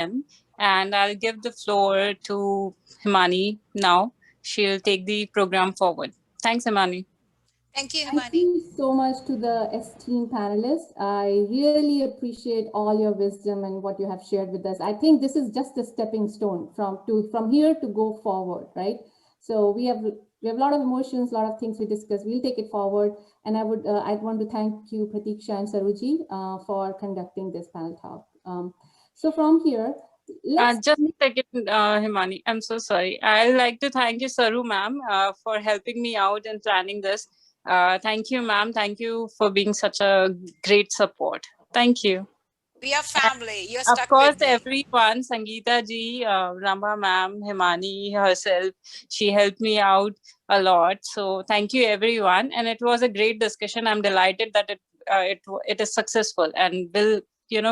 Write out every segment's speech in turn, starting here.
And I'll give the floor to Himani now. She'll take the program forward. Thanks, Himani. Thank you, Thank Himani. you so much to the esteemed panelists. I really appreciate all your wisdom and what you have shared with us. I think this is just a stepping stone from here to go forward, right? So we have a lot of emotions, a lot of things we discussed. We'll take it forward. And I want to thank you, Pratiksha and Saruji, for conducting this panel talk. So from here, just a second, Himani. I'm so sorry. I'd like to thank you, Saru ma'am, for helping me out in planning this. Thank you, ma'am. Thank you for being such a great support. Thank you. We are family. You're stuck of course, with me. Everyone, Sangeeta ji, Rama ma'am, Himani herself, she helped me out a lot. So thank you, everyone. And it was a great discussion. I'm delighted that it is successful, and we'll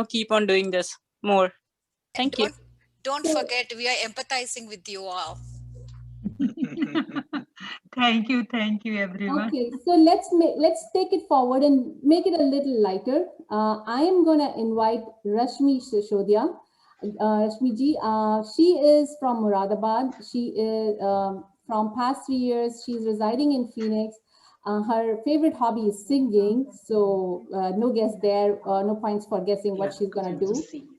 keep on doing this more. Thank you. Don't forget, we are empathizing with you all. Thank you, everyone. Okay, so let's take it forward and make it a little lighter. I am gonna invite Rashmi Sishodia. Rashmi ji, she is from Moradabad. She is from past 3 years. She's residing in Phoenix. Her favorite hobby is singing. So no guess there, no points for guessing what she's gonna do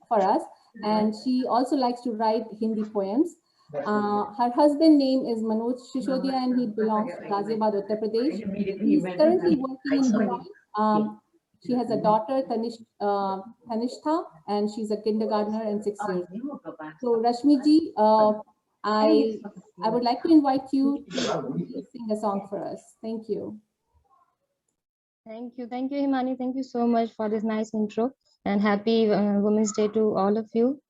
for us. And she also likes to write Hindi poems. Her husband name is Manoj Shishodia and he belongs to Ghaziabad, Uttar Pradesh. He's currently working in Dubai. She has a daughter, Tanishtha, and she's a kindergartner and 6 years. So Rashmi ji, I would like to invite you to sing a song for us. Thank you. Thank you, Himani. Thank you so much for this nice intro and happy Women's Day to all of you.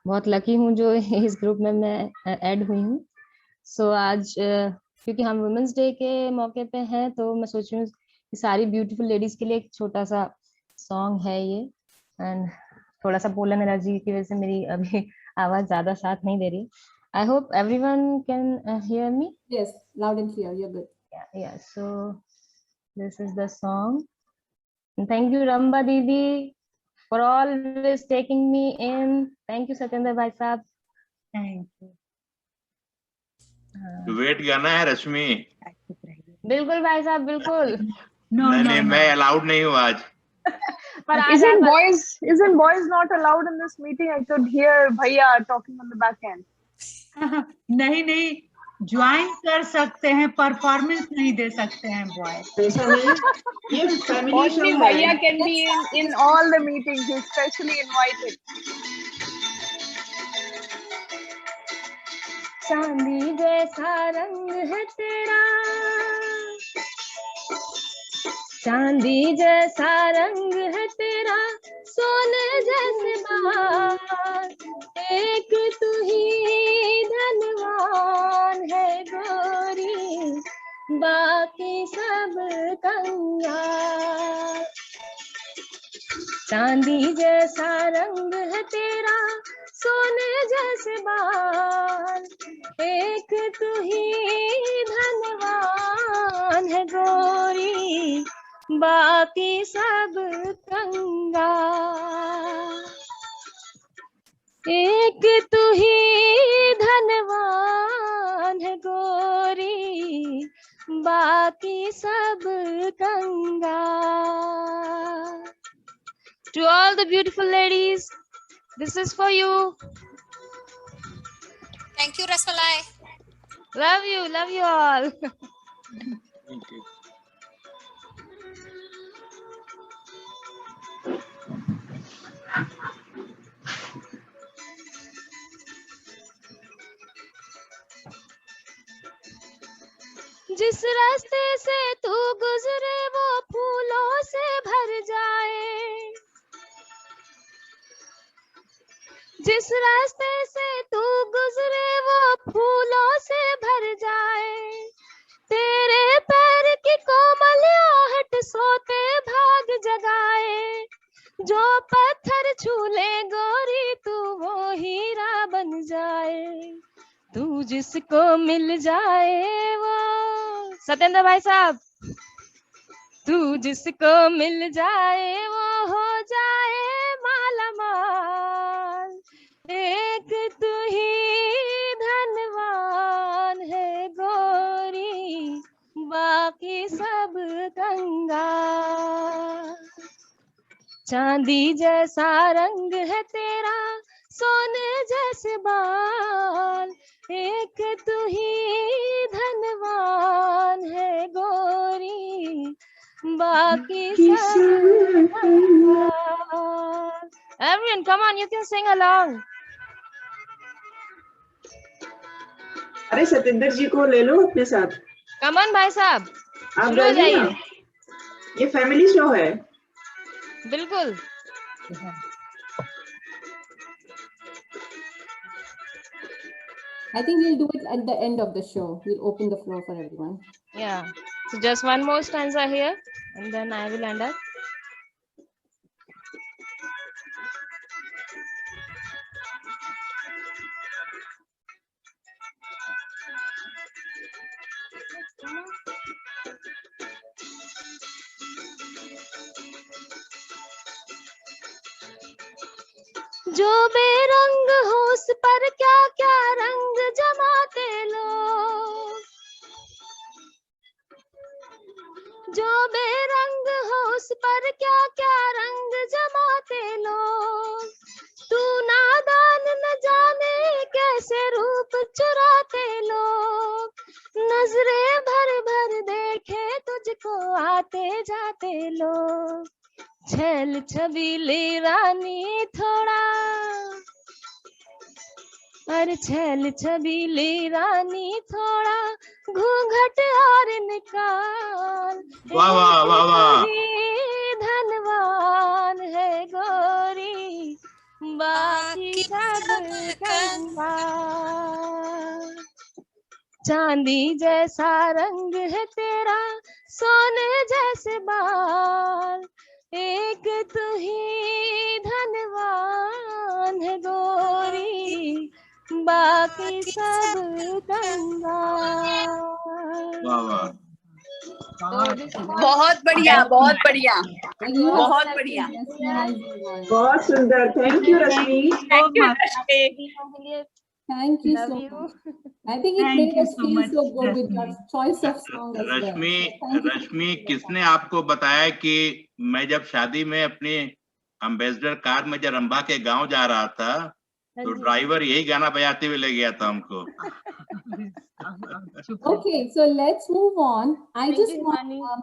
बहुत lucky हूँ जो इस group में मैं add हुई हूँ. सो आज क्योंकि हम वुमेन्स डे के मौके पे हैं तो मैं सोच रही हूँ कि सारी ब्यूटीफुल लेडीज के लिए एक छोटा सा सॉन्ग है ये. एंड थोड़ा सा पोलन एनर्जी की वजह से मेरी अभी आवाज ज्यादा साथ नहीं दे रही. I hope everyone can hear me. Yes, loud and clear, you are good. Yeah so this is the song. Thank you Rambha दीदी for always taking me in. Thank you Satyendra bhai sahab. Thank you. Wait गाना है रश्मि. बिल्कुल भाई साहब बिल्कुल. नहीं, मैं allowed नहीं हूँ आज. Isn't boys not allowed in this meeting? I could hear Bhaiya talking on the back end. नहीं ज्वाइन कर सकते हैं, परफॉर्मेंस नहीं दे सकते हैं boy. Only Bhaiya can be in all the meetings. He's specially invited. चांदी जैसा रंग है तेरा, चांदी जैसा रंग है तेरा, सोने जैसे बाल, एक तू ही धनवान है गोरी, बाकी सब कंगाल. चांदी जैसा रंग है तेरा, सोने जैसे बाल, एक तू ही धनवान है गोरी, बाकी सब कंगाल. एक तू ही धनवान है गोरी, बाकी सब कंगाल. To all the beautiful ladies, this is for you. Thank you, Rasmalai. Love you all. Thank you. जिस रास्ते से तू गुजरे वो फूलों से भर जाए, जिस रास्ते से तू गुजरे वो फूलों से भर जाए, तेरे पैर की कोमल आहट सोते भाग जगाए, जो पत्थर छू ले गोरी तू वो हीरा बन जाए, तू जिसको मिल जाए वो. सत्येंद्र भाई साहब, तू जिसको मिल जाए वो हो जाए माला माल, चांदी जैसा रंग है तेरा, सोने जैसे बाल, एक तू ही धनवान है गोरी, बाकी सब कंगाल. Everyone, come on, you can sing along. अरे सतेंद्र जी को ले लो अपने साथ. Come on, भाई साहब, आप शुरू हो गाइए ना, जाइए. ये फैमिली शो है. बिल्कुल. I think we'll do it at the end of the show. We'll open the floor for everyone. Yeah. So just one more stanza here, and then I will end up. जो बेरंग हो उस पर क्या क्या रंग जमाते लोग, जो बेरंग हो उस पर क्या क्या रंग जमाते लोग, तू नादान न जाने कैसे रूप चुराते लोग, नजरें भर भर देखे तुझको आते जाते लोग, छैल छबीली रानी थोड़ा, अरे छैल छबीली रानी थोड़ा, घूंघट और निकाल, वाह वाह वाह वाह. धनवान है गोरी, बाकी सब कंगाल. चांदी जैसा रंग है तेरा, सोने जैसे बाल, एक तू ही धनवान है गोरी, बाकी सब कंगाल. वाह वाह. बहुत बढ़िया, बहुत बढ़िया, You have बहुत such a बढ़िया. mesmerizing voice. बहुत सुंदर. Thank you Rashmi. Thank you, Rashmi. Thank you Love so you. much. I think it Thank made you us so feel much, so good with your Rashmi. choice of song as well. Rashmi So thank you. रश्मि किसने आपको बताया कि मैं जब शादी में अपने ambassador car में जब रंभा के गांव जा रहा था तो ड्राइवर यही गाना बजाते हुए ले गया था हमको. Okay, so let's move on. Thank just you, want, Himani.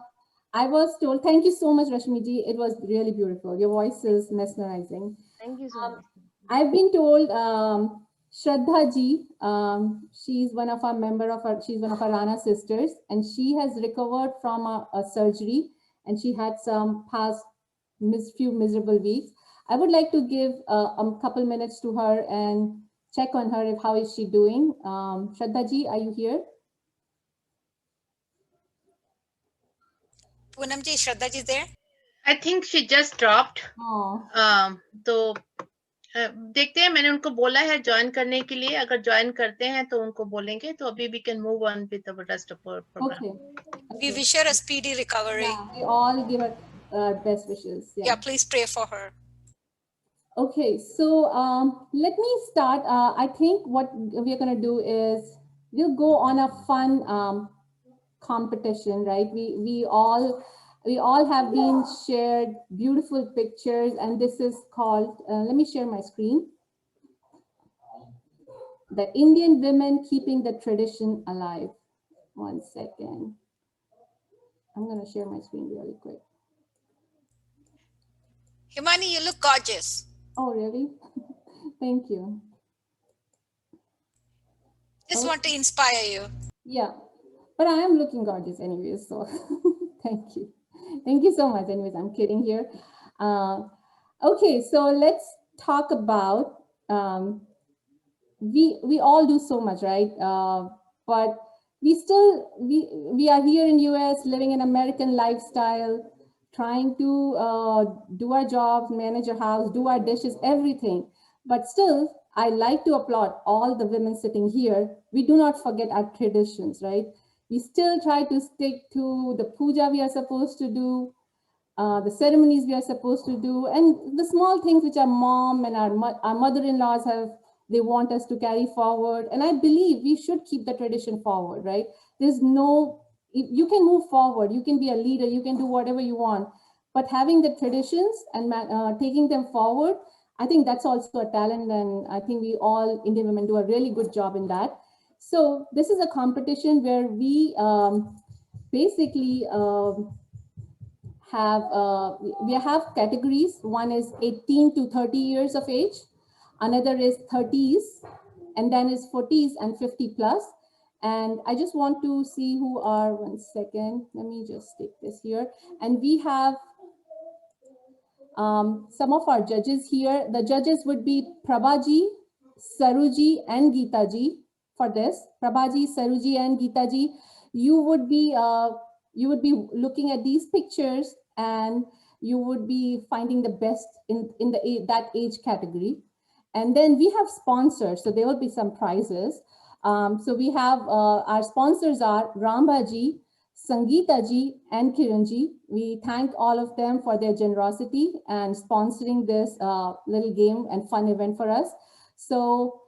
I was told, thank you so much, Rashmi ji. It was really beautiful. Your voice is mesmerizing. Thank you so much. I've been told Shraddha ji, she's one of our she's one of our Rana sisters, and she has recovered from a surgery, and she had some past few miserable weeks. I would like to give a couple minutes to her and check on her if how is she doing. Shraddha ji, are you here? Poonam ji, Shraddha ji there? I think she just dropped. Oh. तो देखते हैं. मैंने उनको बोला है join करने के लिए. अगर ज्वाइन करते हैं तो उनको बोलेंगे. तो अभी we can move on with the rest of our program. Okay. We wish her a speedy recovery. Yeah, we all give her best wishes. Yeah, please pray for her. Okay, so let me start. I think what we're going to do is we'll go on a fun competition, right? We all have been shared beautiful pictures, and this is called, let me share my screen. The Indian women keeping the tradition alive. One second. I'm going to share my screen really quick. Himani, you look gorgeous. Oh, really? Thank you. Just want to inspire you. Yeah, but I am looking gorgeous anyways, so thank you. Thank you so much. Anyways, I'm kidding here. Okay, so let's talk about, we all do so much, right? But we are here in US, living an American lifestyle, trying to do our jobs, manage our house, do our dishes, everything. But still, I like to applaud all the women sitting here. We do not forget our traditions, right? We still try to stick to the puja we are supposed to do, the ceremonies we are supposed to do, and the small things which our mom and our mother-in-laws they want us to carry forward. And I believe we should keep the tradition forward, right? There's no, you can move forward, you can be a leader, you can do whatever you want, but having the traditions and taking them forward, I think that's also a talent, and I think we all Indian women do a really good job in that. So this is a competition where we basically we have categories. One is 18 to 30 years of age, another is 30s, and then is 40s and 50 plus. And I just want to see who are, 1 second, let me just take this here. And we have some of our judges here. The judges would be Prabhaji, Saruji, and Geetaji for this. Prabhaji, Saruji, and Geetaji, you would be looking at these pictures and you would be finding the best in that age category. And then we have sponsors, so there will be some prizes. So we have our sponsors are Rambaji, Sangeeta-ji, and Kiranji. We thank all of them for their generosity and sponsoring this little game and fun event for us. So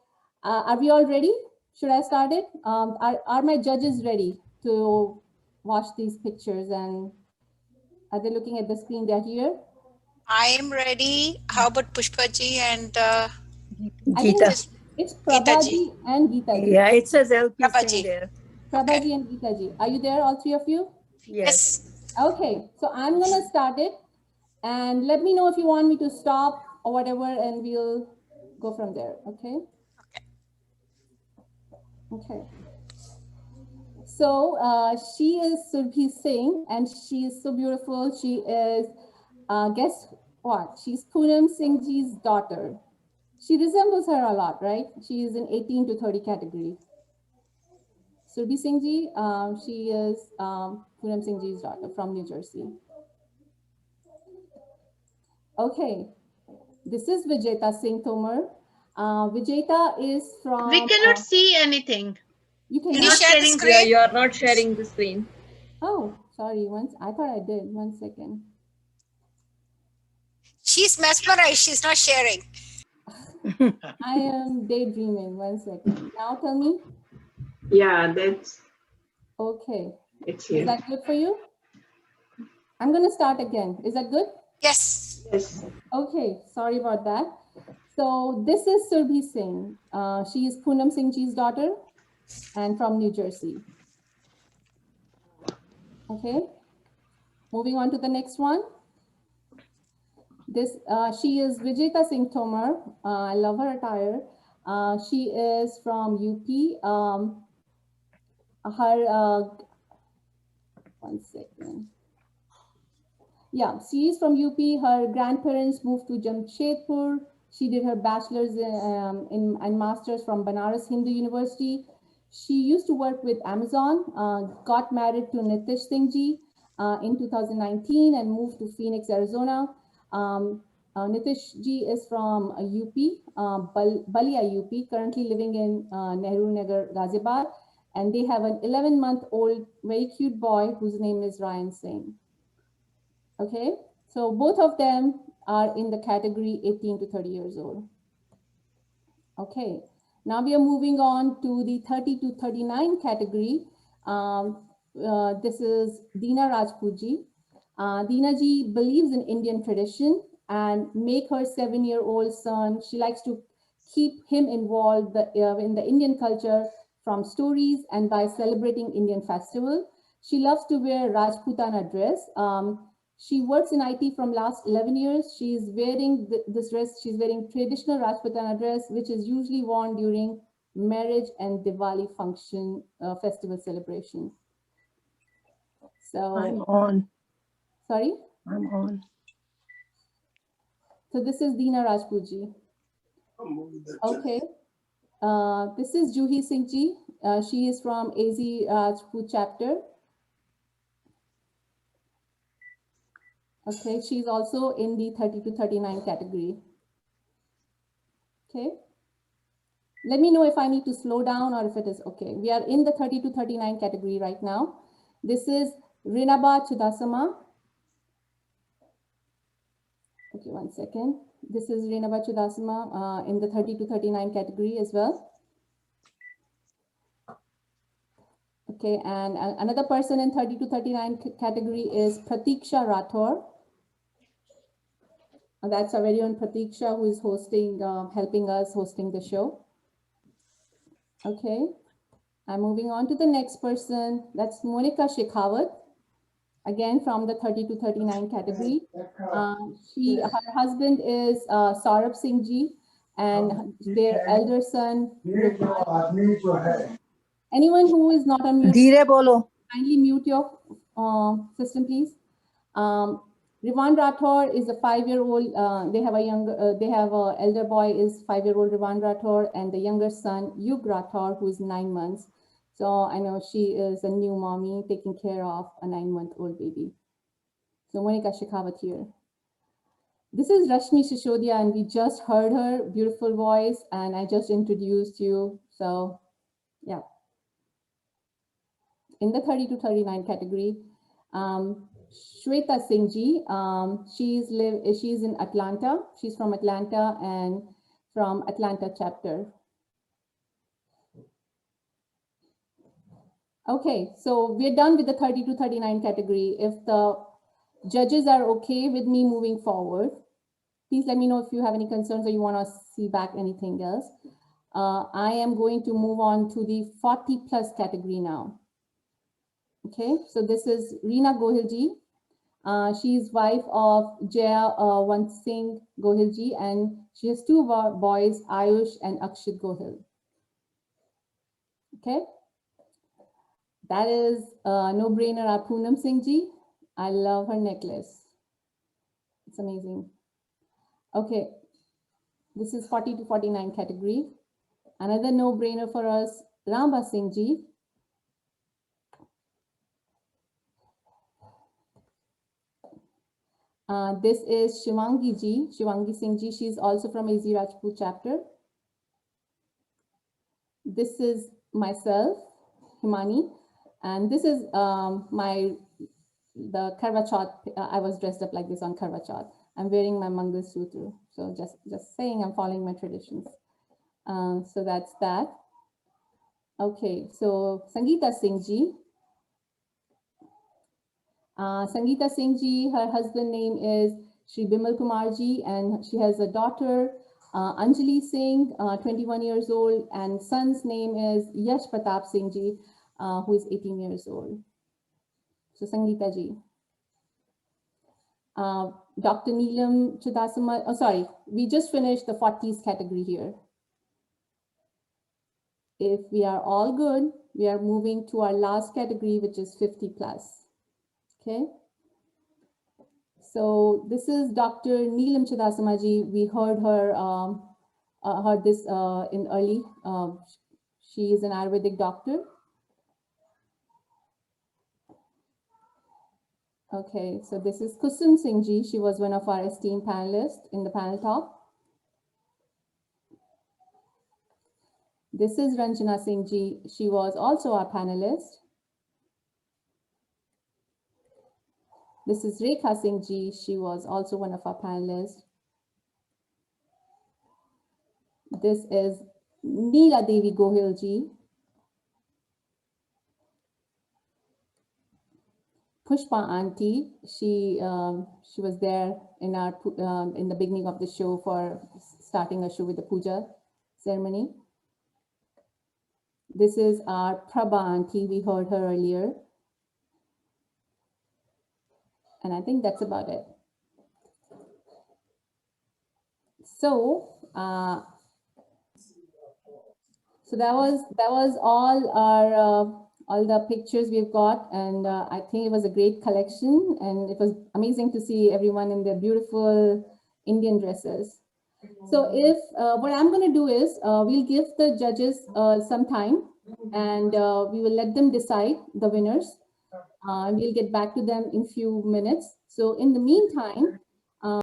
are we all ready? Should I start it? Are my judges ready to watch these pictures, and are they looking at the screen? They're here. I am ready. How about Pushpaji and I think Geeta. it's Prabhaji and Geetaji. Yeah, it says LP Prabhaji. Singh there. Prabhaji and Geetaji. Are you there, all three of you? Yes. Okay, so I'm gonna start it, and let me know if you want me to stop or whatever, and we'll go from there. Okay. Okay. So she is Surbhi Singh, and she is so beautiful. She is, guess what? She's Poonam Singh Ji's daughter. She resembles her a lot, right? She is in 18 to 30 category. Surbhi Singh Ji, she is Poonam Singh Ji's daughter from New Jersey. Okay, this is Vijeta Singh Tomar. Vijeta is from... We cannot see anything. You can Can you share the Yeah, screen? you are not sharing the screen. Oh, sorry. I thought I did. 1 second. She's mesmerized. She's not sharing. I am daydreaming. 1 second. Now tell me. Yeah, that's Okay. it's Is here. that good for you? I'm going to start again. Is that good? Yes. Yes. Okay. Sorry about that. So this is Surbhi Singh. She is Poonam Singh Ji's daughter and from New Jersey. Okay. Moving on to the next one. This she is Vijeta Singh Tomar. I love her attire. She is from UP. Her 1 second. Yeah, she is from UP. Her grandparents moved to Jamshedpur. She did her bachelor's and master's from Banaras Hindu University. She used to work with Amazon, got married to Nitish Singh Ji in 2019 and moved to Phoenix, Arizona. Nitish Ji is from UP, Balia UP, currently living in Nehru Nagar, Ghaziabad. And they have an 11-month-old, very cute boy whose name is Ryan Singh. Okay, so both of them are in the category 18 to 30 years old. Okay, now we are moving on to the 30 to 39 category. This is Deena Rajputji. Deena ji believes in Indian tradition and make her 7-year-old son. She likes to keep him involved in the Indian culture from stories and by celebrating Indian festival. She loves to wear Rajputana dress. She works in IT from last 11 years. She's wearing this dress. She's wearing traditional Rajputana dress, which is usually worn during marriage and Diwali function festival celebration. So I'm on. Sorry? I'm on. So this is Deena Rajputji. Okay. This is Juhi Singh Ji. She is from AZ Rajput chapter. Okay, she's also in the 30 to 39 category. Okay. Let me know if I need to slow down or if it is okay. We are in the 30 to 39 category right now. This is Rinaba Chudasama. Okay, 1 second. This is Rinaba Chudasama in the 30 to 39 category as well. Okay, and another person in 30 to 39 category is Pratiksha Rathore. That's our very own Pratiksha, who is hosting, helping us hosting the show. Okay, I'm moving on to the next person. That's Monica Shekhawat, again from the 30 to 39 category. Her husband is Saurabh Singh Ji, and their elder son. Anyone who is not on mute, kindly mute your system, please. Rivan Rathore is a 5-year-old. They have a younger. They have a elder boy is 5-year-old Rivan Rathore, and the younger son Yug Rathore, who is 9 months. So I know she is a new mommy taking care of a 9-month-old baby. So Monica Shekhawat here. This is Rashmi Sishodia, and we just heard her beautiful voice, and I just introduced you. So yeah. In the 30 to 39 category, Shweta Singh Ji, she's in Atlanta. She's from Atlanta and from Atlanta chapter. Okay, so we're done with the 30 to 39 category. If the judges are okay with me moving forward, please let me know if you have any concerns or you want to see back anything else. I am going to move on to the 40 plus category now. Okay, so this is Reena Gohilji. She's wife of Jaya Want Singh Gohilji, and she has 2 boys, Ayush and Akshit Gohil. Okay, that is no-brainer. Poonam Singh Ji. I love her necklace. It's amazing. Okay, this is 40 to 49 category. Another no-brainer for us, Ramba Singh Ji. This is Shivangi Ji, Shivangi Singh Ji. She's also from AZ Rajput chapter. This is myself, Himani, and this is the Karwa Chauth. I was dressed up like this on Karwa Chauth. I'm wearing my Mangal Sutra. So just saying I'm following my traditions. So that's that. Okay, so Sangeeta Singh Ji. Sangeeta Singh Ji, her husband name is Shri Bimal Kumar Ji, and she has a daughter, Anjali Singh, 21 years old, and son's name is Yash Pratap Singh Ji, who is 18 years old. So Sangeeta Ji. Dr. Neelam Chudasama, oh sorry, we just finished the 40s category here. If we are all good, we are moving to our last category, which is 50 plus. Okay, so this is Dr. Neelam Chudasama. We heard her, heard this in early. She is an Ayurvedic doctor. Okay, so this is Kusum Singh Ji. She was one of our esteemed panelists in the panel talk. This is Ranjana Singh Ji. She was also our panelist. This is Rekha Singh Ji. She was also one of our panelists. This is Neela Devi Gohil Ji. Pushpa Auntie, she was there in our in the beginning of the show for starting a show with the puja ceremony. This is our Prabha Auntie. We heard her earlier. And I think that's about it. So, so that was all our all the pictures we've got, and I think it was a great collection, and it was amazing to see everyone in their beautiful Indian dresses. So, if what I'm going to do is we'll give the judges some time, and we will let them decide the winners. We'll get back to them in few minutes. So in the meantime,